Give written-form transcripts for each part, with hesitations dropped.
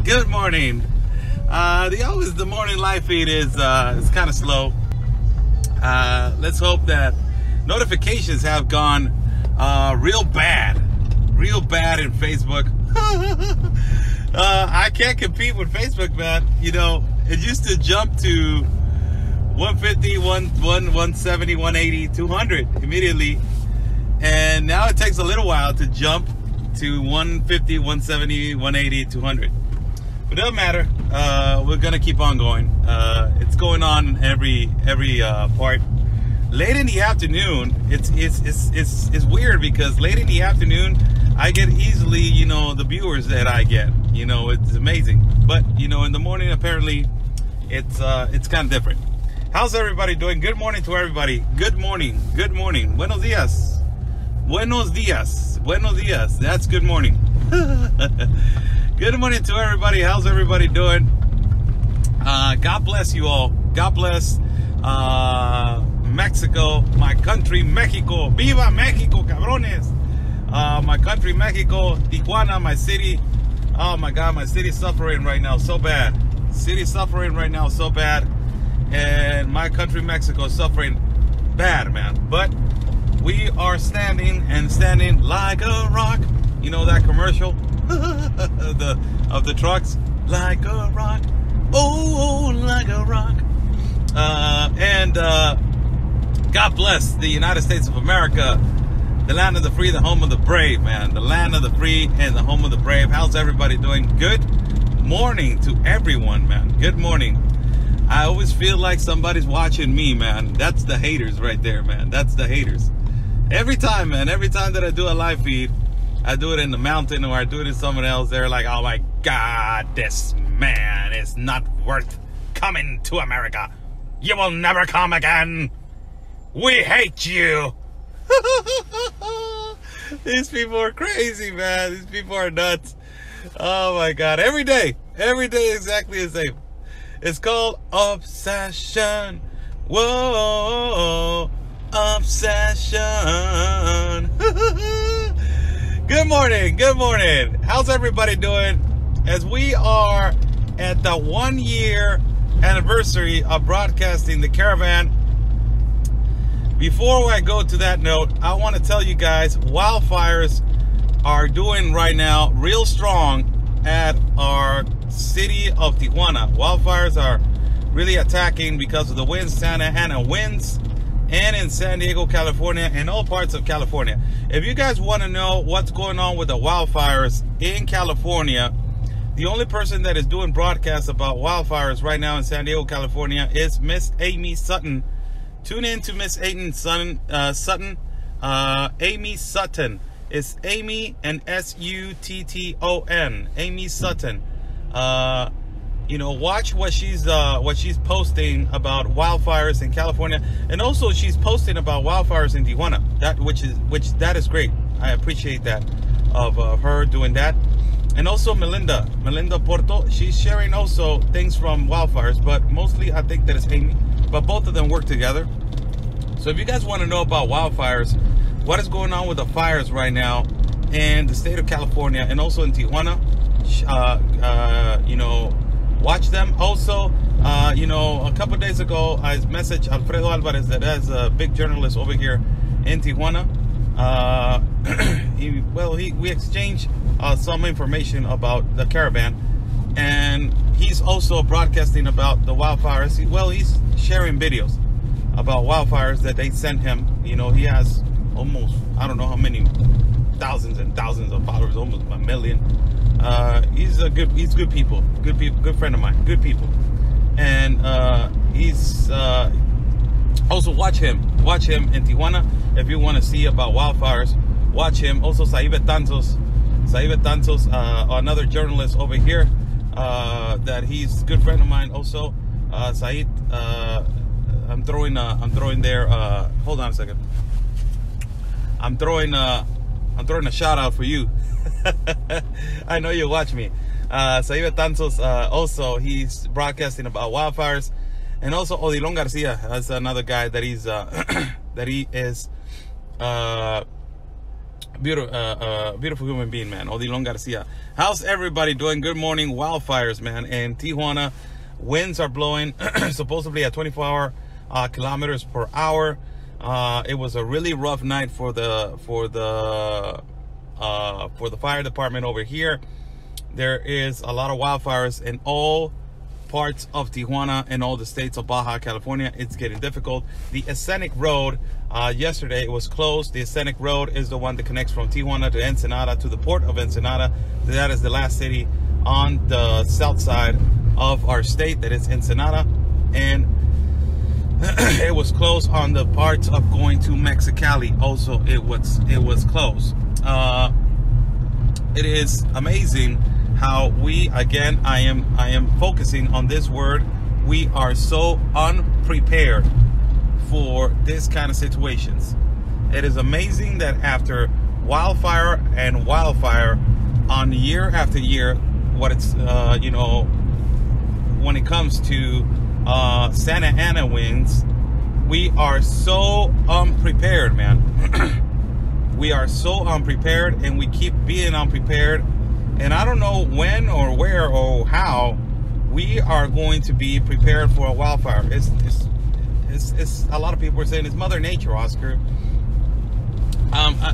Good morning. The morning live feed is kind of slow. Let's hope that notifications have gone real bad in Facebook. I can't compete with Facebook, man. You know, it used to jump to 150, 170, 180, 200 immediately. And now it takes a little while to jump to 150, 170, 180, 200. But it doesn't matter. We're gonna keep on going. It's going on in every part. Late in the afternoon, it's weird because late in the afternoon, I get easily, you know, the viewers that I get. You know, it's amazing. But you know, in the morning, apparently, it's kind of different. How's everybody doing? Good morning to everybody. Good morning. Good morning. Buenos dias. Buenos dias. Buenos dias. That's good morning. Good morning to everybody. How's everybody doing? God bless you all. God bless Mexico, my country, Mexico. Viva Mexico, cabrones. My country, Mexico, Tijuana, my city. Oh my God, my city's suffering right now so bad. City's suffering right now so bad. And my country, Mexico, is suffering bad, man. But we are standing like a rock. You know that commercial of the trucks? Like a rock. Oh, like a rock. God bless the United States of America, the land of the free, the home of the brave, man. The land of the free and the home of the brave. How's everybody doing? Good morning to everyone, man. Good morning. I always feel like somebody's watching me, man. That's the haters right there, man. That's the haters. Every time, man. Every time that I do a live feed, I do it in the mountain or I do it in someone else. They're like, oh my God, this man is not worth coming to America. You will never come again. We hate you. These people are crazy, man. These people are nuts. Oh my God. Every day exactly the same. It's called obsession. Whoa, obsession. Good morning. Good morning. How's everybody doing? As we are at the 1 year anniversary of broadcasting the Caravan. Before I go to that note, I want to tell you guys, wildfires are doing right now real strong at our city of Tijuana. Wildfires are really attacking because of the winds, Santa Ana winds, and in San Diego, California, and all parts of California. If you guys want to know what's going on with the wildfires in California, the only person that is doing broadcasts about wildfires right now in San Diego, California is Miss Amy Sutton. Tune in to Miss Sutton. Amy Sutton. It's Amy and S-U-T-T-O-N. Amy Sutton. You know, watch what she's posting about wildfires in California, and also she's posting about wildfires in Tijuana. That is great. I appreciate that of her doing that. And also Melinda Porto, she's sharing also things from wildfires, but mostly I think that it's Amy. But both of them work together. So if you guys want to know about wildfires, what is going on with the fires right now in the state of California and also in Tijuana, you know, watch them. Also, you know, a couple days ago, I messaged Alfredo Alvarez, that is a big journalist over here in Tijuana. We exchanged some information about the Caravan, and he's also broadcasting about the wildfires. He's sharing videos about wildfires that they sent him. You know, he has almost, I don't know how many, thousands and thousands of followers, almost 1 million. He's good people, good friend of mine, good people. And he's also watch him in Tijuana if you want to see about wildfires. Watch him. Also Said Betanzos, another journalist over here, that he's a good friend of mine also. Said, I'm throwing there, hold on a second. I'm throwing a shout out for you. I know you watch me. Said Betanzos, also he's broadcasting about wildfires. And also Odilon Garcia, that's another guy that he's that he is Beautiful human being, man. Odilon Garcia. How's everybody doing? Good morning. Wildfires, man. In Tijuana, winds are blowing supposedly at 24 kilometers per hour. It was a really rough night for the fire department over here. There is a lot of wildfires in all parts of Tijuana and all the states of Baja California. It's getting difficult. The Scenic Road, yesterday it was closed. The Scenic Road is the one that connects from Tijuana to Ensenada, to the port of Ensenada. That is the last city on the south side of our state, that is Ensenada. And it was closed on the parts of going to Mexicali. Also, it was closed. It is amazing how we, again, I am focusing on this word, we are so unprepared for this kind of situations. It is amazing that after wildfire and wildfire on year after year, what it's you know, when it comes to Santa Ana winds, we are so unprepared, man. We are so unprepared, and we keep being unprepared. And I don't know when or where or how we are going to be prepared for a wildfire. It's a lot of people are saying it's Mother Nature, Oscar.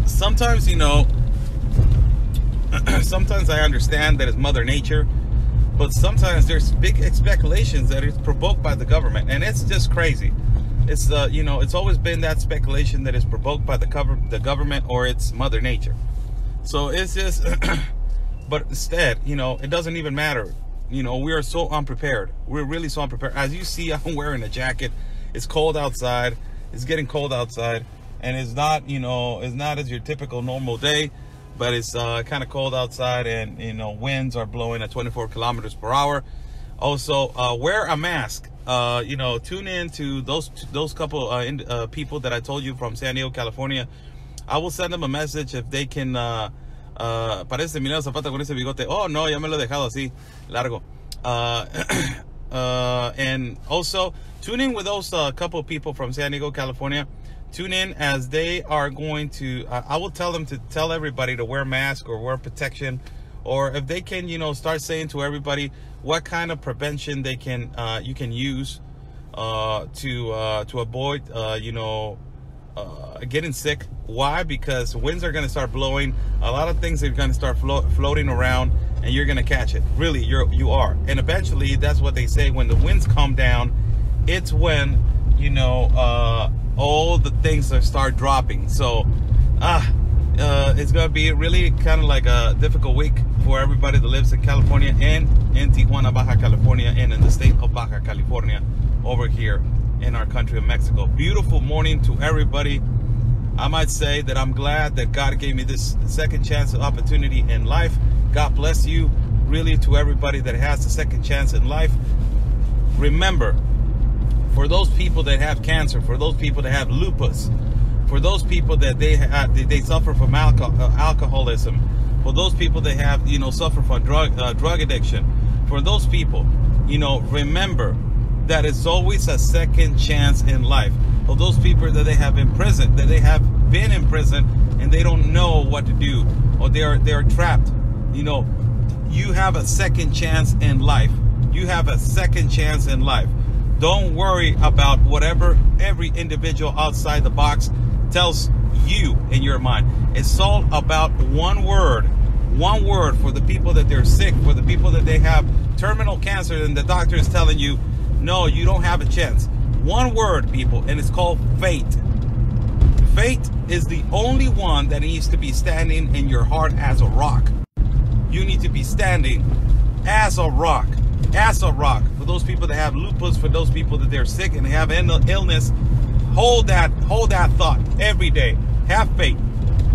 Sometimes, you know, sometimes I understand that it's Mother Nature, but sometimes there's big speculations that it's provoked by the government, and it's just crazy. It's you know, it's always been that speculation that is provoked by the government, or it's Mother Nature. So it's just. But instead, you know, it doesn't even matter. You know, we are so unprepared. We're really so unprepared. As you see, I'm wearing a jacket. It's cold outside. It's getting cold outside. And it's not, you know, it's not as your typical normal day. But it's kind of cold outside. And, you know, winds are blowing at 24 kilometers per hour. Also, wear a mask. You know, tune in to those couple people that I told you from San Diego, California. I will send them a message if they can... parece Emiliano Zapata con ese bigote. Oh no, ya me lo he dejado así largo. And also tune in with those couple of people from San Diego, California. Tune in as they are going to I will tell them to tell everybody to wear mask or wear protection, or if they can, you know, start saying to everybody what kind of prevention they can you can use to avoid you know, getting sick. Why? Because winds are going to start blowing. A lot of things are going to start floating around, and you're going to catch it. Really, you are. And eventually, that's what they say. When the winds come down, it's when, you know, all the things start dropping. So, it's going to be really kind of like a difficult week for everybody that lives in California and in Tijuana, Baja California, and in the state of Baja California over here in our country of Mexico. Beautiful morning to everybody. I might say that I'm glad that God gave me this second chance of opportunity in life. God bless you, really, to everybody that has the second chance in life. Remember, for those people that have cancer, for those people that have lupus, for those people that they suffer from alcoholism, for those people that have, you know, suffer from drug addiction, for those people, you know, remember that it's always a second chance in life. For those people that they have in prison, that they have been in prison and they don't know what to do, or they're trapped, you know, you have a second chance in life. You have a second chance in life. Don't worry about whatever every individual outside the box tells you in your mind. It's all about one word for the people that they're sick, for the people that they have terminal cancer and the doctor is telling you, no, you don't have a chance. One word, people, and it's called fate. Fate is the only one that needs to be standing in your heart as a rock. You need to be standing as a rock. As a rock. For those people that have lupus, for those people that they're sick and have illness, hold that thought every day. Have faith.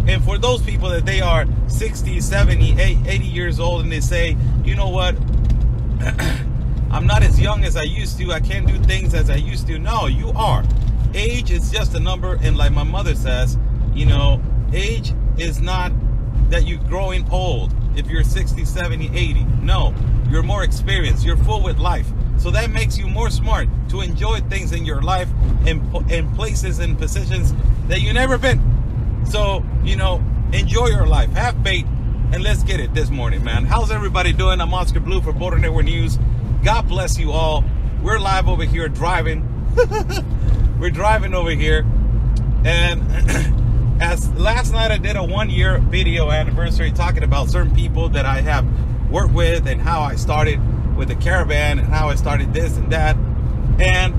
And for those people that they are 60, 70, 80 years old and they say, you know what, I'm not as young as I used to. I can't do things as I used to. No, you are. Age is just a number. And like my mother says, you know, age is not that you're growing old. If you're 60, 70, 80. No, you're more experienced. You're full with life. So that makes you more smart to enjoy things in your life in places and positions that you've never been. So, you know, enjoy your life, have faith, and let's get it this morning, man. How's everybody doing? I'm Oscar Blue for Border Network News. God bless you all. We're live over here driving. We're driving over here. And as last night I did a 1-year video anniversary talking about certain people that I have worked with and how I started with the caravan and how I started this and that. And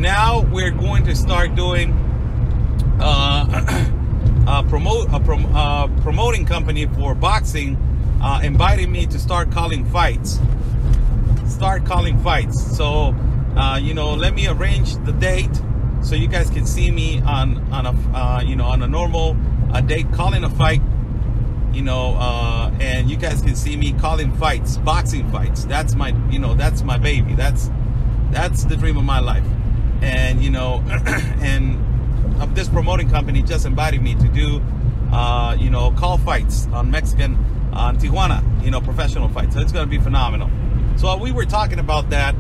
now we're going to start doing promoting company for boxing, inviting me to start calling fights. So you know, let me arrange the date so you guys can see me on a you know, on a normal date calling a fight, you know, and you guys can see me calling fights, boxing fights. That's my, you know, that's my baby. That's the dream of my life. And you know, and this promoting company just invited me to do you know, call fights on Mexican, on Tijuana, you know, professional fights. So it's going to be phenomenal. So we were talking about that,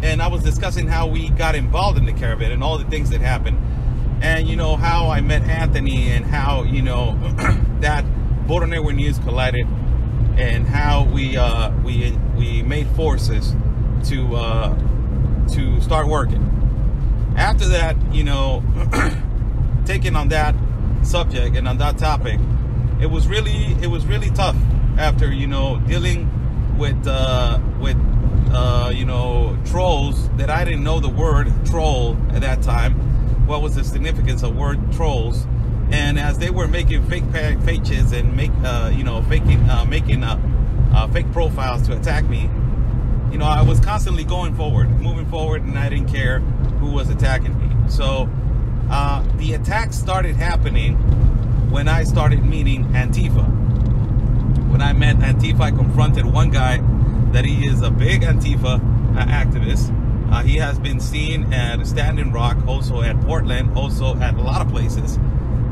and I was discussing how we got involved in the caravan and all the things that happened, and you know, how I met Anthony, and how, you know, that Border Network News collided, and how we made forces to start working. After that, you know, taking on that subject and on that topic, it was really tough after, you know, dealing with you know, trolls that I didn't know the word troll at that time. What was the significance of word trolls? And as they were making fake pages and you know, making fake profiles to attack me, you know, I was constantly moving forward, and I didn't care who was attacking me. So the attacks started happening when I started meeting Antifa. When I met Antifa, I confronted one guy that he is a big Antifa activist. He has been seen at Standing Rock, also at Portland, also at a lot of places.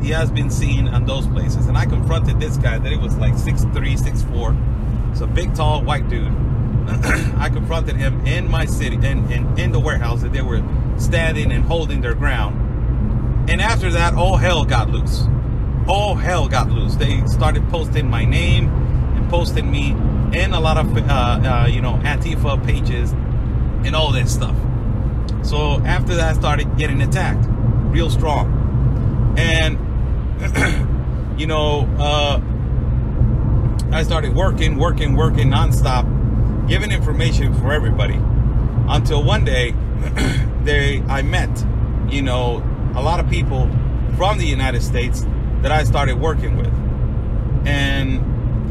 He has been seen on those places. And I confronted this guy that he was like 6'3", 6'4". It's a big, tall, white dude. I confronted him in my city, in the warehouse that they were standing and holding their ground. And after that, all hell got loose. All hell got loose. They started posting my name and posting me in a lot of you know, Antifa pages and all that stuff. So after that, I started getting attacked real strong. And you know, I started working nonstop, giving information for everybody, until one day I met, you know, a lot of people from the United States that I started working with, and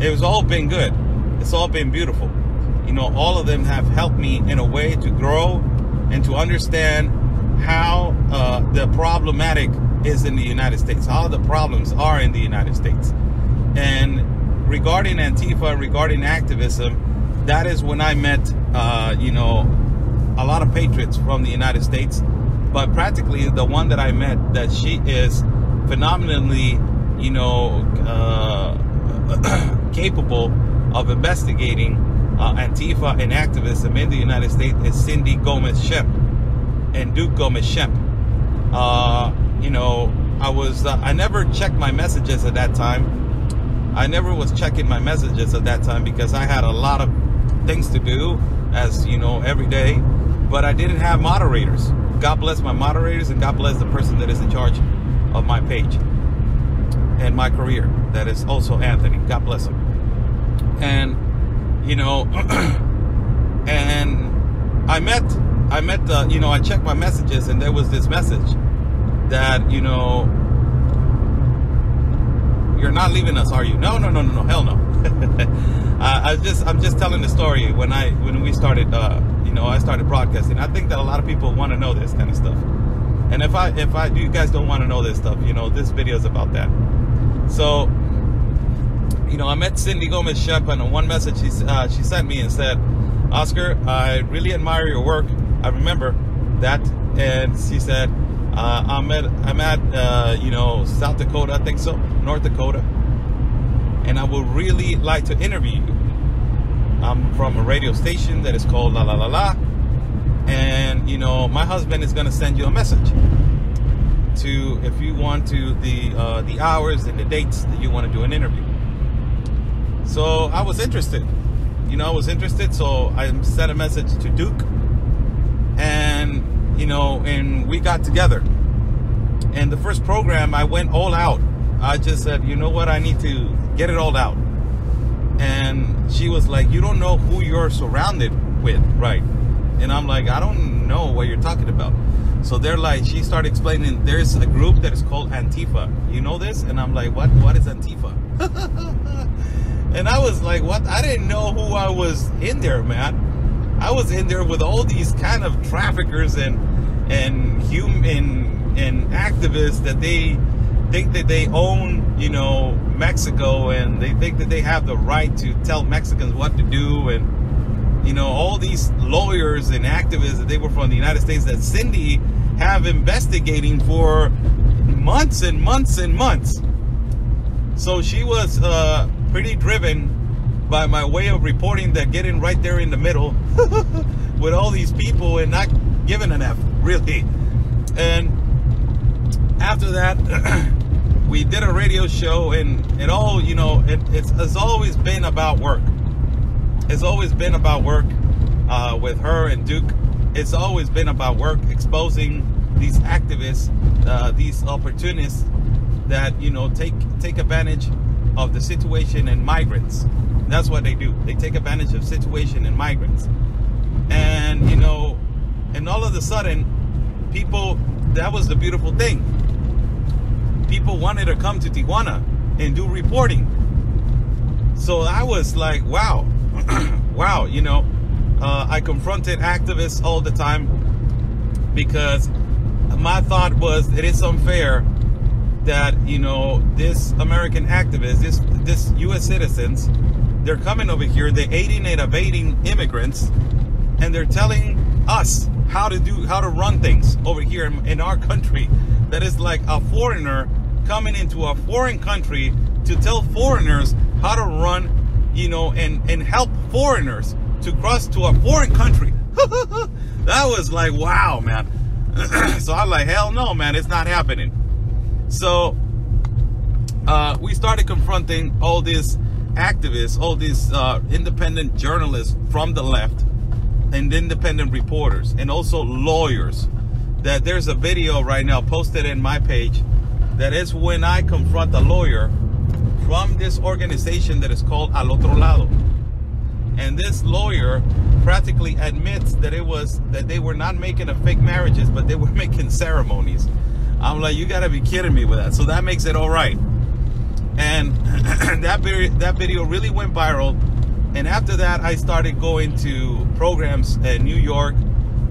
it was all been good. It's all been beautiful. You know, all of them have helped me in a way to grow and to understand how the problematic is in the United States, how the problems are in the United States. And regarding Antifa, regarding activism, that is when I met, you know, a lot of patriots from the United States. But practically the one that I met, that she is phenomenally, you know, capable of investigating Antifa and activism in the United States, is Cindy Gomez-Shemp and Duke Gomez-Shemp. You know, I never checked my messages at that time. I never was checking my messages at that time because I had a lot of things to do, as you know, every day. But I didn't have moderators. God bless my moderators, and God bless the person that is in charge of my page and my career. That is also Anthony. God bless him. And you know, and I met you know, I checked my messages, and there was this message that, you know, you're not leaving us, are you? No, hell no. I'm just telling the story. When we started, you know, I started broadcasting. I think that a lot of people want to know this kind of stuff. And if you guys don't want to know this stuff, you know, this video is about that. So, you know, I met Cindy Gomez-Shemp, and one message she sent me and said, Oscar, I really admire your work. I remember that. And she said, I'm at you know, South Dakota, I think so, North Dakota, and I would really like to interview you. I'm from a radio station that is called La La La La, and you know, my husband is going to send you a message. to the hours and the dates that you want to do an interview. So I was interested. So I sent a message to Duke, and and we got together. And the first program, I went all out. I just said, you know what, I need to get it all out. And she was like, you don't know who you're surrounded with, right? And I'm like, I don't know what you're talking about. So they're like, she started explaining, there's a group that is called Antifa. You know this? And I'm like, what is Antifa? And I was like, what? I didn't know who I was in there, man. I was in there with all these kind of traffickers and activists that they think that they own, Mexico, and they think that they have the right to tell Mexicans what to do, and all these lawyers and activists that they were from the United States that Cindy have investigating for months and months and months. So she was pretty driven by my way of reporting that, getting right there in the middle with all these people and not giving an F, really. And after that, we did a radio show, and it all, it's always been about work. It's always been about work with her and Duke. It's always been about work, exposing these activists, these opportunists that, take advantage of the situation and migrants. That's what they do. They take advantage of situation and migrants. And, and all of a sudden, people, that was the beautiful thing. People wanted to come to Tijuana and do reporting. So I was like, wow, wow, I confronted activists all the time, because my thought was, it is unfair that, this American activists, this U.S. citizens, they're coming over here, they're aiding and evading immigrants, and they're telling us how to run things over here in our country. That is like a foreigner coming into a foreign country to tell foreigners how to run, and help foreigners to cross to a foreign country. That was like, wow, man. So I'm like, hell no, man, it's not happening. So we started confronting all these activists, all these independent journalists from the left, and independent reporters, and also lawyers. That there's a video right now posted in my page that is when I confront a lawyer from this organization that is called Al Otro Lado. And this lawyer practically admits that that they were not making a fake marriages, but they were making ceremonies. I'm like, you gotta be kidding me with that. So that makes it all right. And that video really went viral. And after that, I started going to programs in New York.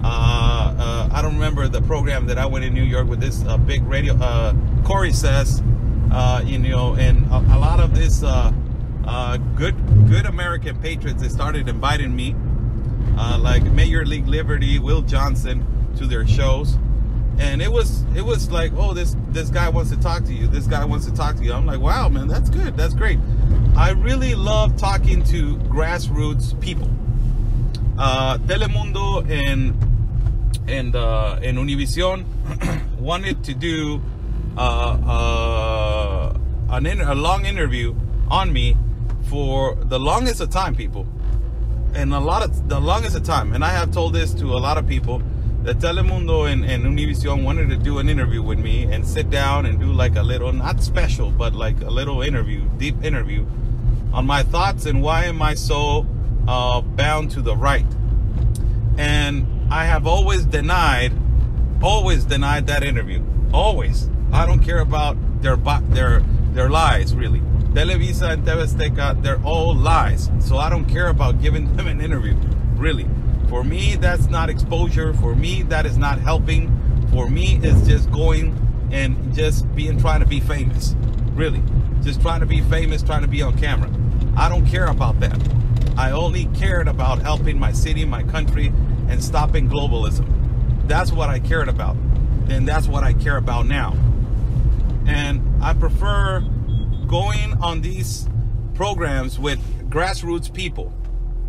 I don't remember the program that I went in New York with this big radio, Corey Says, and a lot of this good American patriots, they started inviting me, like Major League Liberty, Will Johnson, to their shows. And it was like, oh, this guy wants to talk to you. This guy wants to talk to you. I'm like, wow, man, that's good. That's great. I really love talking to grassroots people. Telemundo and Univision wanted to do a long interview on me for the longest of time, people. And the longest of time. And I have told this to a lot of people, that Telemundo and Univision wanted to do an interview with me and sit down and do like a little, not special, but like a little interview, deep interview on my thoughts and why am I so bound to the right. And I have always denied that interview. Always. I don't care about their lies, really. Televisa and TV Azteca, they're all lies. So I don't care about giving them an interview, really. For me, that's not exposure. For me, that is not helping. For me, it's just going and just trying to be famous. Really. Just trying to be famous, trying to be on camera. I don't care about that. I only cared about helping my city, my country, and stopping globalism. That's what I cared about. And that's what I care about now. And I prefer going on these programs with grassroots people.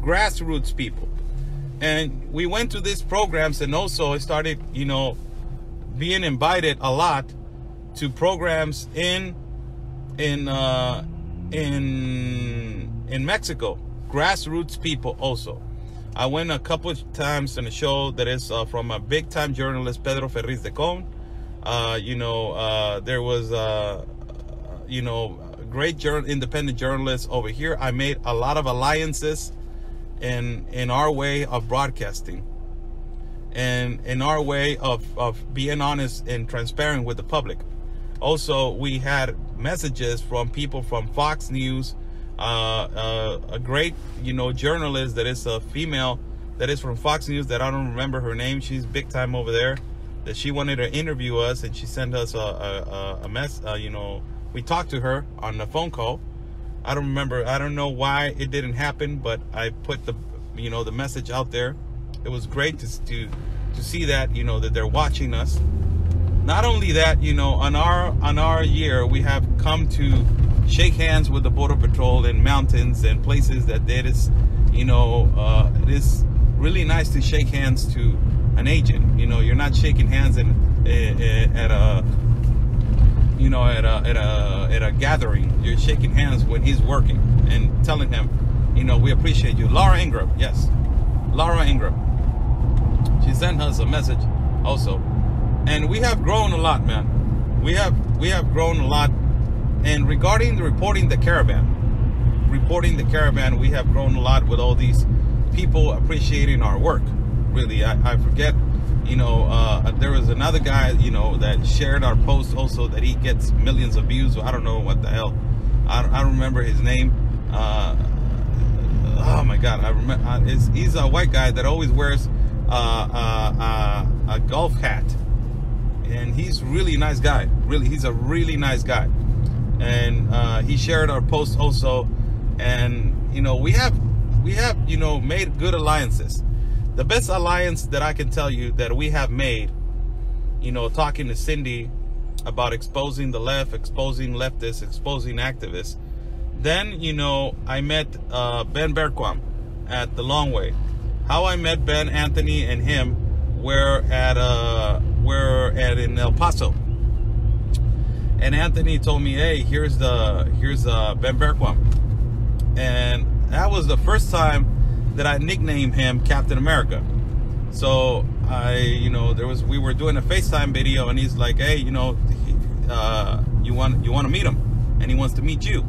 Grassroots people. And we went to these programs, and also I started, being invited a lot to programs in Mexico, grassroots people also. I went a couple of times in a show that is from a big time journalist, Pedro Ferriz de Con. There was great independent journalists over here. I made a lot of alliances in our way of broadcasting, and in our way of being honest and transparent with the public. Also, we had messages from people from Fox News, a great, journalist that is a female that is from Fox News that I don't remember her name. She's big time over there. That she wanted to interview us, and she sent us a mess. We talked to her on the phone call. I don't remember. I don't know why it didn't happen, but I put the message out there. It was great to see that that they're watching us. Not only that, on our year, we have come to shake hands with the Border Patrol in mountains and places that it is, it is really nice to shake hands to an agent. You're not shaking hands at a gathering. You're shaking hands when he's working and telling him, we appreciate you. Laura Ingram, yes, Laura Ingram. She sent us a message also. And we have grown a lot, man. We have grown a lot. And regarding reporting the caravan, we have grown a lot with all these people appreciating our work. Really, I forget, there was another guy, that shared our post also, that he gets millions of views. I don't know what the hell. I don't remember his name. Oh my God, I remember. He's a white guy that always wears a golf hat. And he's really nice guy. Really, he's a really nice guy. And he shared our post also. And we have made good alliances. The best alliance that I can tell you that we have made, talking to Cindy about exposing the left, exposing leftists, exposing activists. Then I met Ben Berquam at the Long Way. How I met Ben, Anthony, and him were in El Paso, and Anthony told me, hey, here's Ben Berquam, and that was the first time that I nicknamed him Captain America. So we were doing a FaceTime video, and he's like, hey, you want to meet him, and he wants to meet you.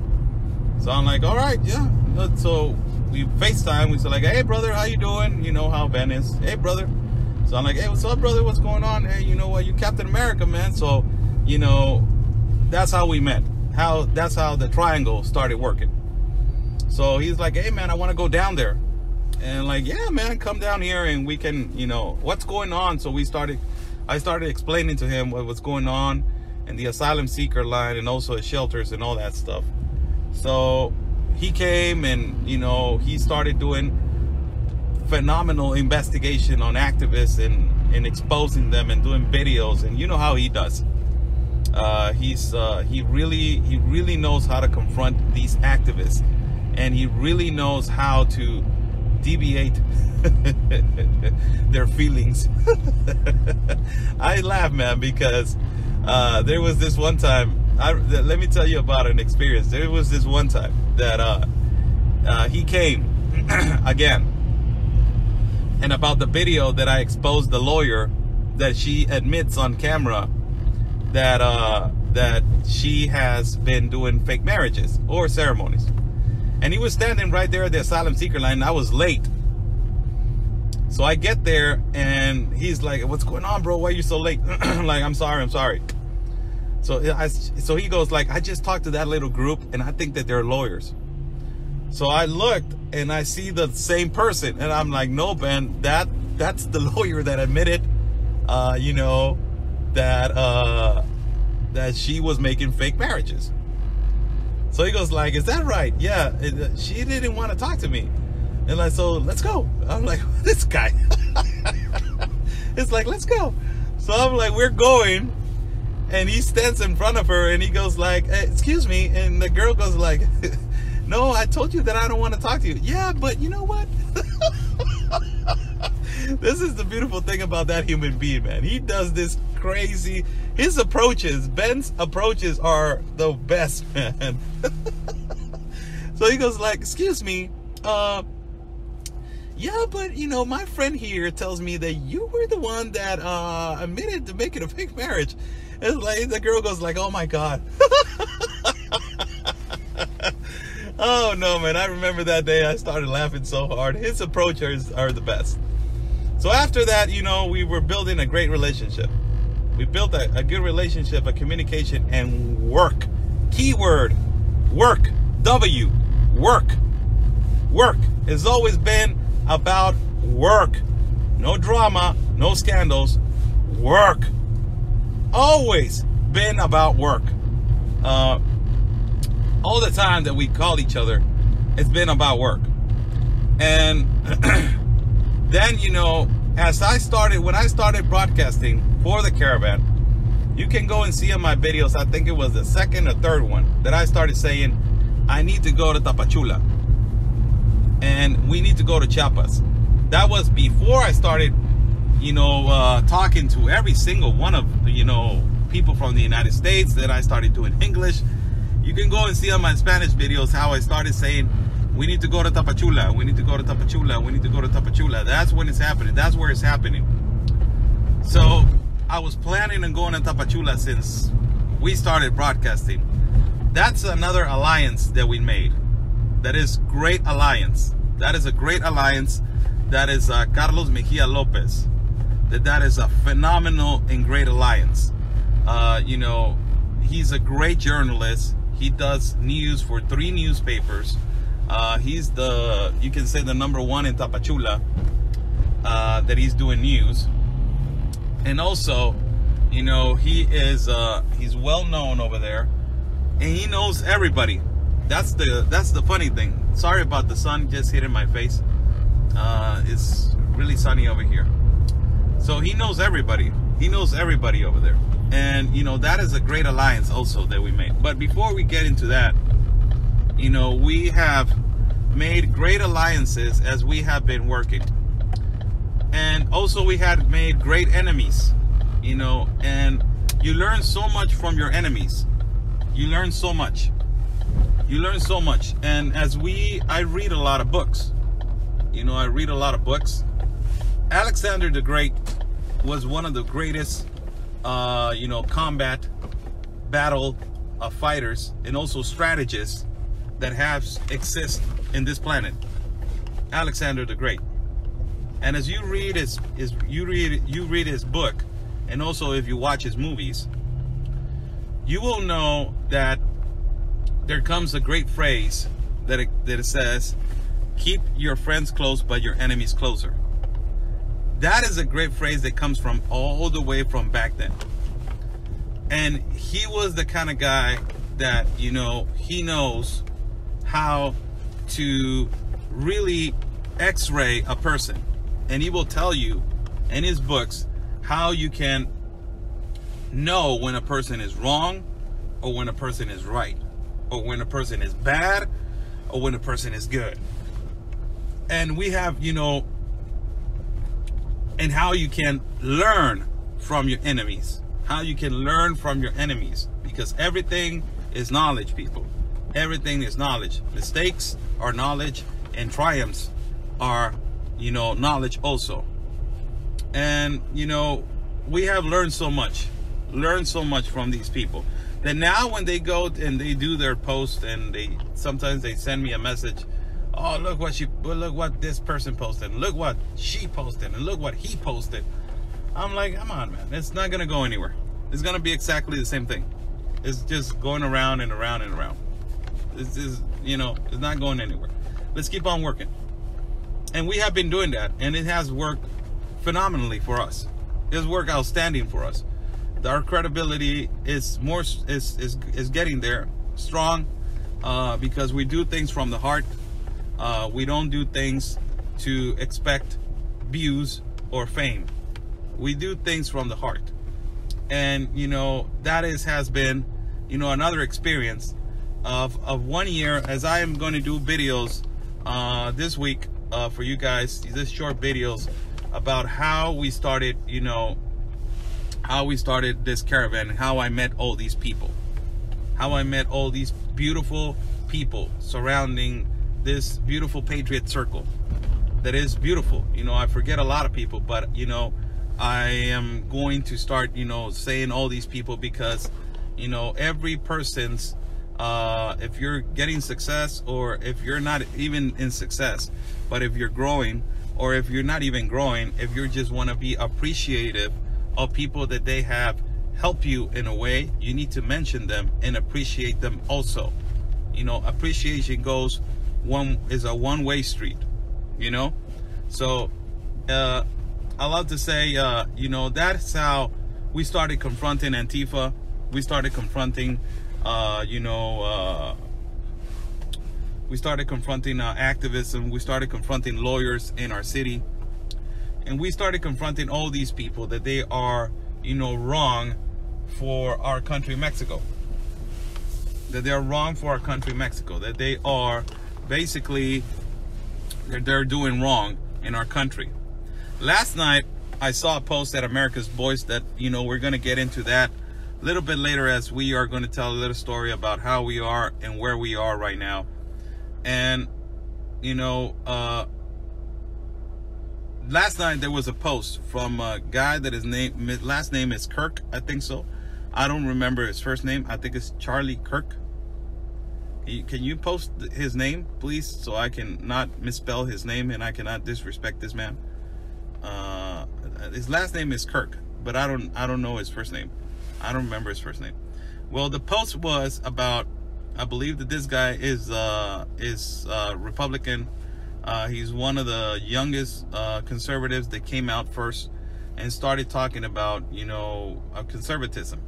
So I'm like, all right, yeah. So we FaceTime. We said like, hey brother, how you doing? You know how Ben is. Hey brother. So I'm like, hey, what's up, brother? What's going on? Hey, you know what? You Captain America, man. So, that's how we met. That's how the triangle started working. So he's like, hey, man, I want to go down there. And like, yeah, man, come down here and we can, what's going on? So I started explaining to him what was going on and the asylum seeker line and also the shelters and all that stuff. So he came and, he started doing phenomenal investigation on activists and exposing them and doing videos, and you know how he does. He really knows how to confront these activists, and he really knows how to deviate their feelings. I laugh, man, because there was this one time. Let me tell you about an experience. There was this one time that he came again. And about the video that I exposed the lawyer, that she admits on camera that she has been doing fake marriages or ceremonies. And he was standing right there at the asylum seeker line, and I was late. So I get there and he's like, what's going on, bro? Why are you so late? Like, I'm sorry. So he goes like, I just talked to that little group and I think that they're lawyers. So I looked and I see the same person, and I'm like, no, Ben, that's the lawyer that admitted, that she was making fake marriages. So he goes like, is that right? Yeah, she didn't want to talk to me. And like, so let's go. I'm like, this guy. It's like, let's go. So I'm like, we're going. And he stands in front of her and he goes like, hey, excuse me. And the girl goes like, no, I told you that I don't want to talk to you. Yeah, but you know what? This is the beautiful thing about that human being, man. He does this crazy, his approaches, Ben's approaches are the best, man. So he goes like, excuse me, yeah, but you know, my friend here tells me that you were the one that admitted to making a fake marriage. It's like, the girl goes like, oh my God. Oh no, man, I remember that day. I started laughing so hard. His approaches are the best. So after that, you know, we were building a great relationship. We built a good relationship, a communication, and work. Keyword, work. W, work. Work. It's always been about work. No drama, no scandals. Work. Always been about work. All the time that we call each other, it's been about work. And then, you know, when I started broadcasting for the Caravan, you can go and see in my videos, I think it was the second or third one, that I started saying, I need to go to Tapachula. And we need to go to Chiapas. That was before I started, you know, talking to every single one of, you know, people from the United States, that I started doing English. You can go and see on my Spanish videos how I started saying, we need to go to Tapachula, we need to go to Tapachula, we need to go to Tapachula. That's when it's happening. That's where it's happening. So I was planning on going to Tapachula since we started broadcasting. That's another alliance that we made. That is great alliance. That is a great alliance. That is Carlos Mejia Lopez. That is a phenomenal and great alliance. You know, he's a great journalist. He does news for 3 newspapers. He's you can say the #1 in Tapachula, that he's doing news. And also, you know, he's well known over there, and he knows everybody. That's the funny thing. Sorry about the sun just hitting my face. It's really sunny over here. So he knows everybody. He knows everybody over there. And, you know, that is a great alliance also that we made. But before we get into that, you know, we have made great alliances as we have been working. And also we had made great enemies, you know, and you learn so much from your enemies. You learn so much. You learn so much. And I read a lot of books. You know, I read a lot of books. Alexander the Great was one of the greatest you know, combat battle fighters and also strategists that exist in this planet. Alexander the Great. And as you read you read his book, and also if you watch his movies, you will know that there comes a great phrase that it says, keep your friends close but your enemies closer. That is a great phrase that comes from all the way from back then. And he was the kind of guy that, you know, he knows how to really x-ray a person. And he will tell you in his books how you can know when a person is wrong, or when a person is right, or when a person is bad, or when a person is good. And we have, you know, and how you can learn from your enemies. How you can learn from your enemies. Because everything is knowledge, people. Everything is knowledge. Mistakes are knowledge, and triumphs are, you know, knowledge also. And, you know, we have learned so much from these people, that now when they go and they do their post, and sometimes they send me a message, oh, look what this person posted, and look what she posted, and look what he posted. I'm like, come on, man, it's not gonna go anywhere. It's gonna be exactly the same thing. It's just going around and around and around. It's just, you know, it's not going anywhere. Let's keep on working. And we have been doing that, and it has worked phenomenally for us. It's worked outstanding for us. Our credibility is getting there strong, because we do things from the heart. We don't do things to expect views or fame. We do things from the heart. And, you know, that has been, you know, another experience of 1 year, as I am going to do videos this week for you guys, these short videos about how we started, you know, how we started this caravan, and how I met all these people, how I met all these beautiful people surrounding this beautiful Patriot Circle that is beautiful. You know, I forget a lot of people, but you know, I am going to start, you know, saying all these people, because you know, every person's if you're getting success, or if you're not even in success, but if you're growing, or if you're not even growing, if you just want to be appreciative of people that they have helped you in a way, you need to mention them and appreciate them also. You know, appreciation is a one-way street, you know. So I love to say, you know, that's how we started confronting Antifa. We started confronting we started confronting activism. We started confronting lawyers in our city, and we started confronting all these people that they are, you know, wrong for our country, Mexico. That they are wrong for our country, Mexico. That they are basically, they're doing wrong in our country. Last night, I saw a post at America's Voice that, you know, we're going to get into that a little bit later, as we are going to tell a little story about how we are and where we are right now. And, you know, last night there was a post from a guy that his last name is Kirk, I think so. I don't remember his first name. I think it's Charlie Kirk. Can you post his name, please, so I can not misspell his name and I cannot disrespect this man? His last name is Kirk, but I don't know his first name. I don't remember his first name. Well, the post was about, I believe that this guy is Republican. He's one of the youngest conservatives that came out first and started talking about, you know, conservatism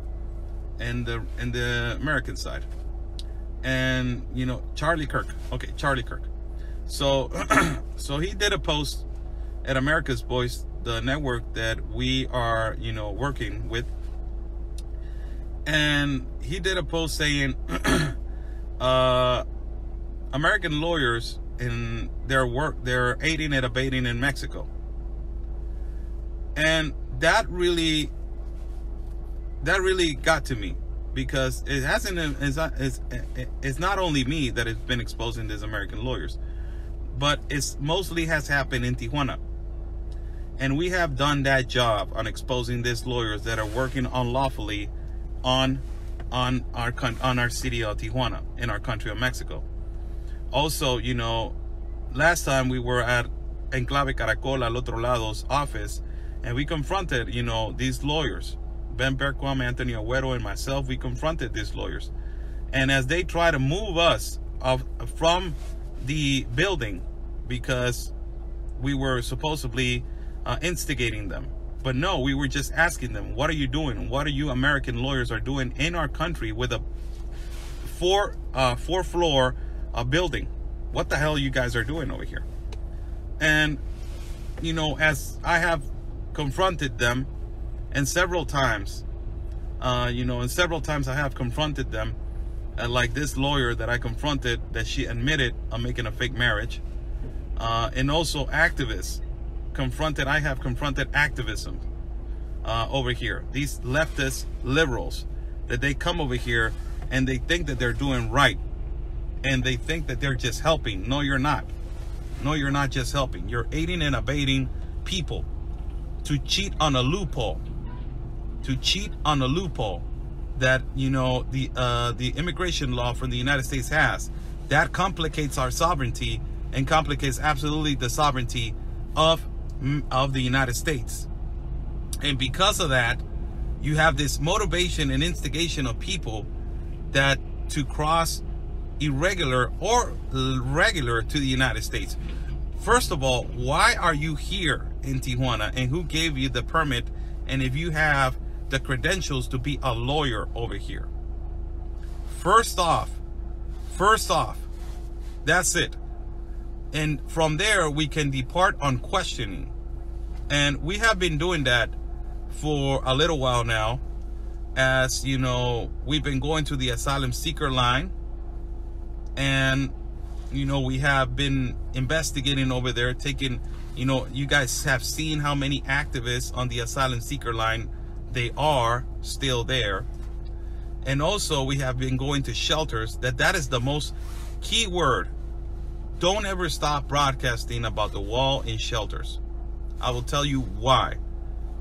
and the American side. And, you know, Charlie Kirk. Okay, Charlie Kirk. So so he did a post at America's Voice, the network that we are, you know, working with. And he did a post saying American lawyers in their work, they're aiding and abetting in Mexico. And that really got to me, because it hasn't, it's not only me that has been exposing these American lawyers, but it's mostly has happened in Tijuana. And we have done that job on exposing these lawyers that are working unlawfully on our city of Tijuana, in our country of Mexico. Also, you know, last time we were at Enclave Caracol, Al Otro Lado's office, and we confronted, you know, these lawyers. Ben Berquam, Anthony Agüero, and myself, we confronted these lawyers. And as they try to move us from the building, because we were supposedly instigating them. But no, we were just asking them, what are you doing? What are you American lawyers are doing in our country with a four-floor building? What the hell you guys are doing over here? And, you know, as I have confronted them, and several times, I have confronted them, like this lawyer that I confronted, that she admitted of making a fake marriage, and also activists. I have confronted activism over here. These leftist liberals, that they come over here and they think that they're doing right, and they think that they're just helping. No, you're not. No, you're not just helping. You're aiding and abetting people to cheat on a loophole. To cheat on a loophole that, you know, the immigration law from the United States has. That complicates our sovereignty and complicates absolutely the sovereignty of the United States. And because of that, you have this motivation and instigation of people that to cross irregular or regular to the United States. First of all, why are you here in Tijuana, and who gave you the permit, and if you have the credentials to be a lawyer over here? First off, that's it. And from there, we can depart on questioning. And we have been doing that for a little while now. As you know, we've been going to the asylum seeker line. And, you know, we have been investigating over there, taking You know, you guys have seen how many activists on the asylum seeker line, they are still there. And also we have been going to shelters. That is the most key word. Don't ever stop broadcasting about the wall in shelters. I will tell you why.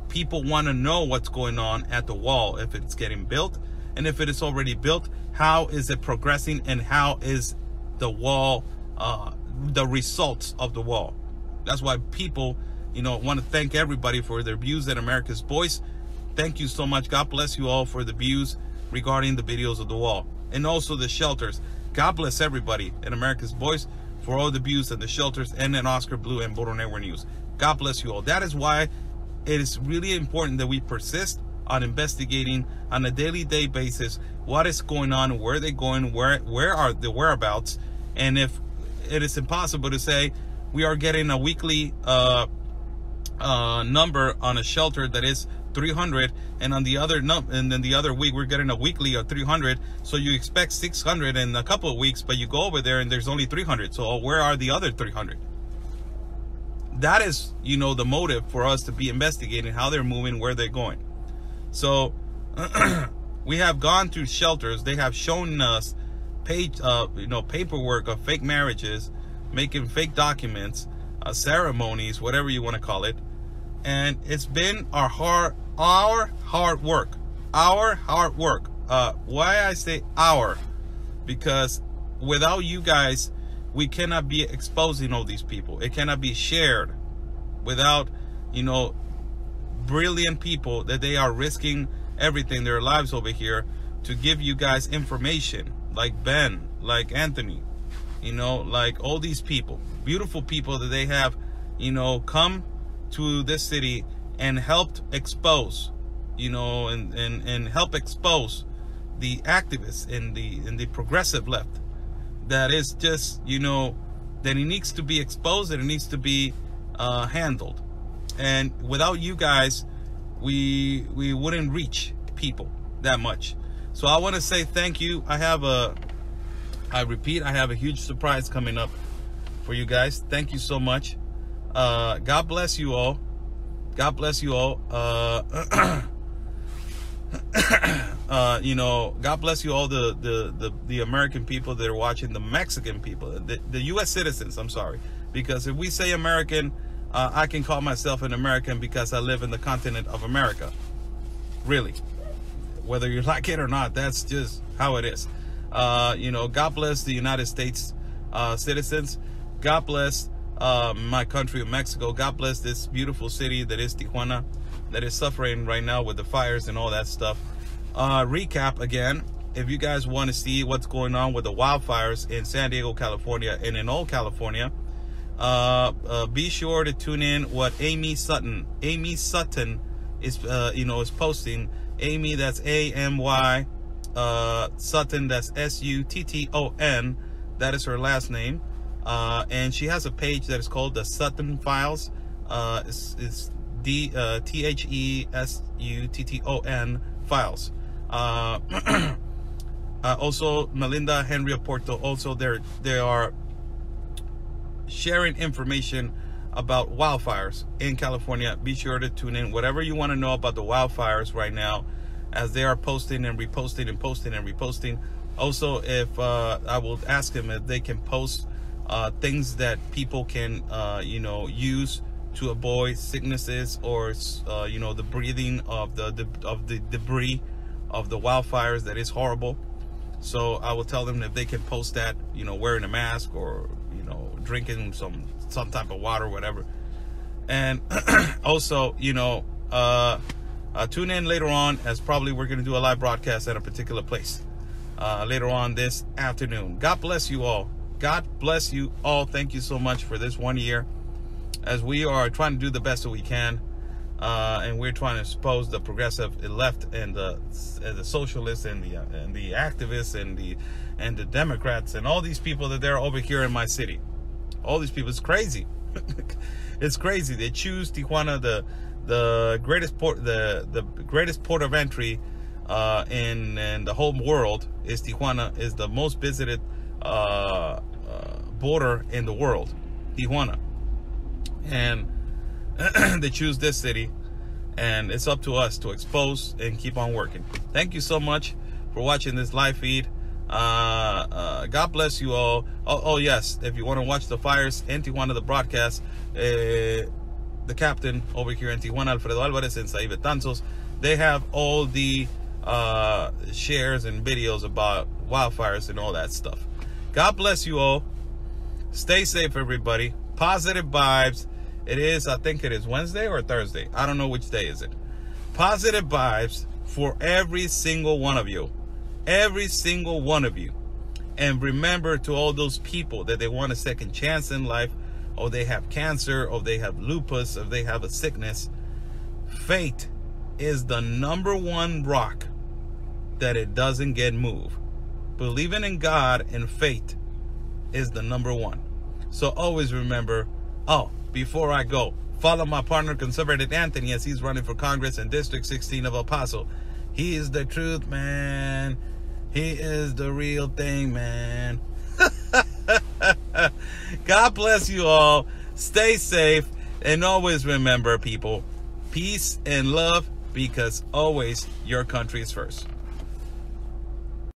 People want to know what's going on at the wall, if it's getting built, and if it is already built, how is it progressing, and how is the wall, the results of the wall. That's why people, you know, want to thank everybody for their views at America's Voice. Thank you so much. God bless you all for the views regarding the videos of the wall and also the shelters. God bless everybody at America's Voice for all the views at the shelters and at Oscar Blue and Bodo Network News. God bless you all. That is why it is really important that we persist on investigating on a daily basis what is going on, where they're going, where are the whereabouts. And if it is impossible to say, we are getting a weekly number on a shelter that is 300, and on the other and then the other week we're getting a weekly of 300, so you expect 600 in a couple of weeks, but you go over there and there's only 300. So where are the other 300? That is, you know, the motive for us to be investigating how they're moving, where they're going. So we have gone through shelters. They have shown us paperwork of fake marriages, making fake documents, ceremonies, whatever you want to call it. And it's been our hard work. Why I say our? Because without you guys, we cannot be exposing all these people. It cannot be shared without, you know, brilliant people that they are risking everything, their lives over here, to give you guys information, like Ben, like Anthony, you know, like all these people, beautiful people that they have, you know, come to this city and helped expose, you know, and help expose the activists in the progressive left. That is just, you know, that it needs to be exposed and it needs to be handled. And without you guys, we wouldn't reach people that much. So I want to say thank you. I repeat, I have a huge surprise coming up for you guys. Thank you so much. God bless you all. God bless you all. You know, God bless you all, the American people that are watching, the Mexican people, the U.S. citizens, I'm sorry. Because if we say American, I can call myself an American because I live in the continent of America. Really. Whether you like it or not, that's just how it is. You know, God bless the United States citizens. God bless my country of Mexico. God bless this beautiful city that is Tijuana, that is suffering right now with the fires and all that stuff. Recap again, if you guys want to see what's going on with the wildfires in San Diego, California, and in all California, be sure to tune in what Amy Sutton is is posting. Amy, that's A-M-Y, Sutton, that's S-U-T-T-O-N, that is her last name. And she has a page that is called the Sutton Files. It's T-H-E-S-U-T-T-O-N Files. Also Melinda Henry Oporto, also they are sharing information about wildfires in California. Be sure to tune in. Whatever you want to know about the wildfires right now, as they are posting and reposting and posting and reposting. Also, if I will ask them if they can post things that people can use to avoid sicknesses or the breathing of the debris of the wildfires. That is horrible. So I will tell them if they can post that, wearing a mask or drinking some type of water, whatever. And also, tune in later on, as probably we're going to do a live broadcast at a particular place later on this afternoon. God bless you all. God bless you all. Thank you so much for this 1 year, as we are trying to do the best that we can, and we're trying to expose the progressive left and the socialists and the activists and the Democrats and all these people that they're over here in my city. All these people, it's crazy. It's crazy. They choose Tijuana, the greatest port, the greatest port of entry in the whole world. Is Tijuana is the most visited border in the world, Tijuana. And they choose this city, and it's up to us to expose and keep on working. Thank you so much for watching this live feed. God bless you all. Oh yes, if you want to watch the fires in Tijuana, the broadcast, the captain over here in Tijuana, Alfredo Alvarez and Saí Betanzos, they have all the shares and videos about wildfires and all that stuff. God bless you all. Stay safe, everybody. Positive vibes. It is, I think it is Wednesday or Thursday. I don't know which day is it. Positive vibes for every single one of you. Every single one of you. And remember, to all those people that they want a second chance in life, or they have cancer, or they have lupus, or they have a sickness, faith is the #1 rock that it doesn't get moved. Believing in God and faith is the #1. So always remember, before I go, follow my partner, Conservative Anthony, as he's running for Congress in District 16 of El Paso. He is the truth, man. He is the real thing, man. God bless you all. Stay safe. And always remember, people, peace and love, because always your country is first.